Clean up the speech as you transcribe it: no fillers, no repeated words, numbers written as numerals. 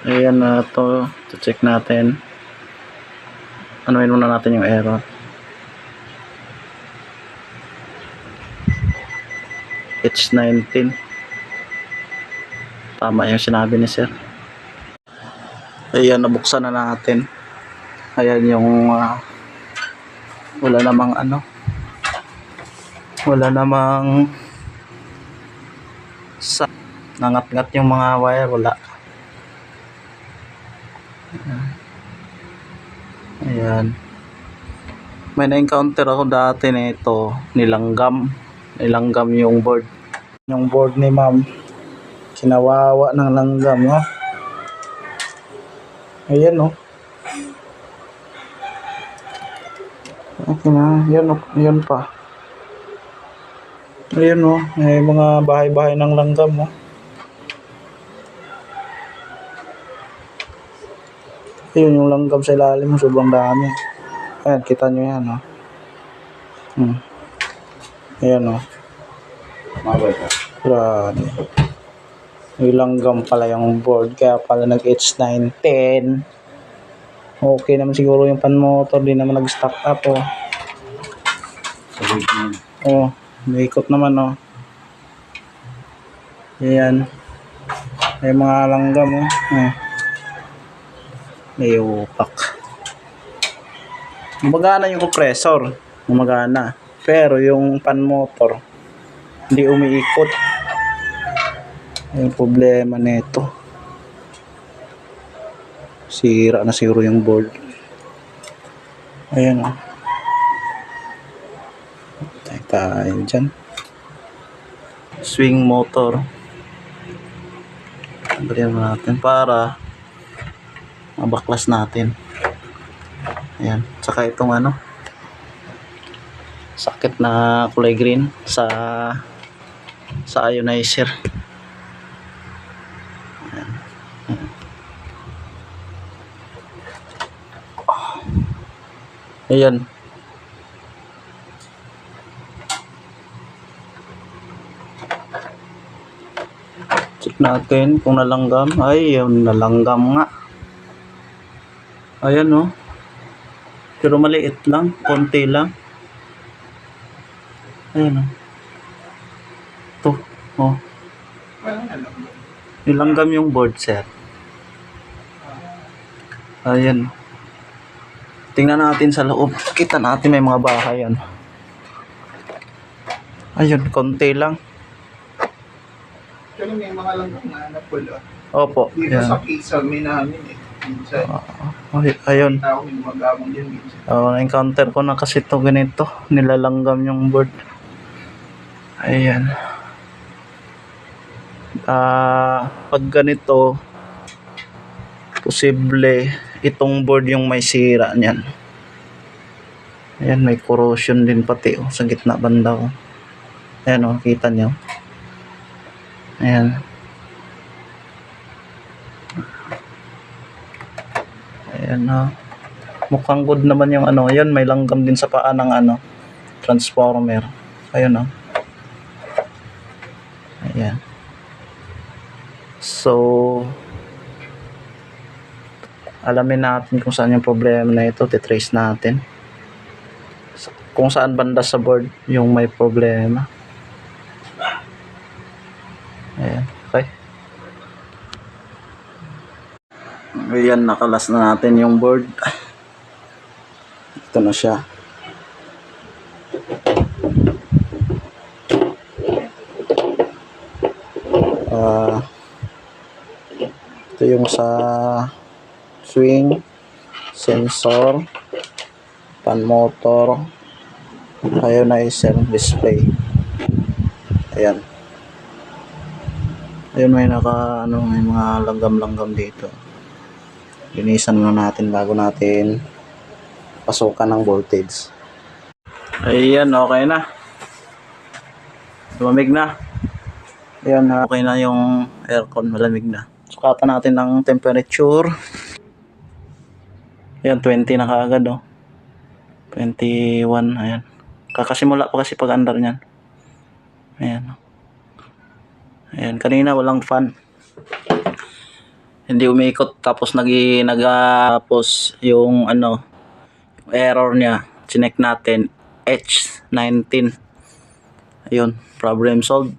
Ayan na to. Check natin. Anuin muna natin yung error. H19. Tama yung sinabi ni sir. Ayan, nabuksan na natin. Ayan yung wala namang nangat-ngat yung mga wire, wala. Ayan. May na-encounter ako dati nito, nilanggam yung board. Yung board ni ma'am, kinawawa ng langgam, no? Ayan, no? Okay na, yun pa. Ayan, no? May mga bahay-bahay ng langgam, no? Ayun yung langgam sa ilalim, sobrang dami. Ayan, kita nyo yan, no? Ayan, no? Grabe. May langgam pala yung board, kaya pala nag-H910. Okay naman siguro yung pan motor, di naman nag-stock up, oh. Oh, may ikot naman, oh. Ayan. May mga langgam, oh. May upak. Gumagana yung compressor. Gumagana. Pero yung pan motor, hindi umiikot. Yung problema nito. Sira na siguro yung board. Ayan, oh. Tayo dyan. Swing motor. Tanggalin natin para mabaklas natin. Ayan. Tsaka itong sakit na kulay green sa ionizer. Ayan. Ayan. Check natin kung nalanggam. Ay, yun, nalanggam nga. Ayan, no? Pero maliit lang, konti lang. Ayan, no? Ito, oh. Nilanggam yung board, sir. Ayan. Tingnan natin sa loob. Kita natin may mga bahay, ano. Ayun, konti lang. Pero may mga langgam na pula. Opo. Dito Yan. sa Kisame namin minsan. Ayun. Tao may magamang din minsan. Na-encounter ko na kasi ito ganito. Nilalanggam yung board. Ayan. Pag ganito, posible itong board yung may sira niyan. Ayan, may corrosion din pati, sa gitna banda, oh. Ayan, kita nyo. Ayan. Ayan, mukhang good naman yung ayan, may langgam din sa paa ng transformer. Ayun, ayan. So, alamin natin kung saan yung problema na ito. Titrace natin kung saan banda sa board yung may problema. Ayan, okay. Ayan, nakalas na natin yung board. Ito na siya. Ito yung sa swing, sensor, pan motor, ionizer, display. Ayan. Ayun, may may mga langgam-langgam dito. Linisan muna natin bago natin pasukan ng voltage. Ayan, okay na. Lumamig na. Ayan, okay na yung aircon, malamig na. Sukatan natin ng temperature. Ayan, 20 na kaagad, 21, ayan. Kakasimula pa kasi pag-andar niyan. Ayan. Ayan, kanina walang fan. hindi umiikot, tapos tapos yung ano, error niya, chinek natin, H19. Ayun, problem solved.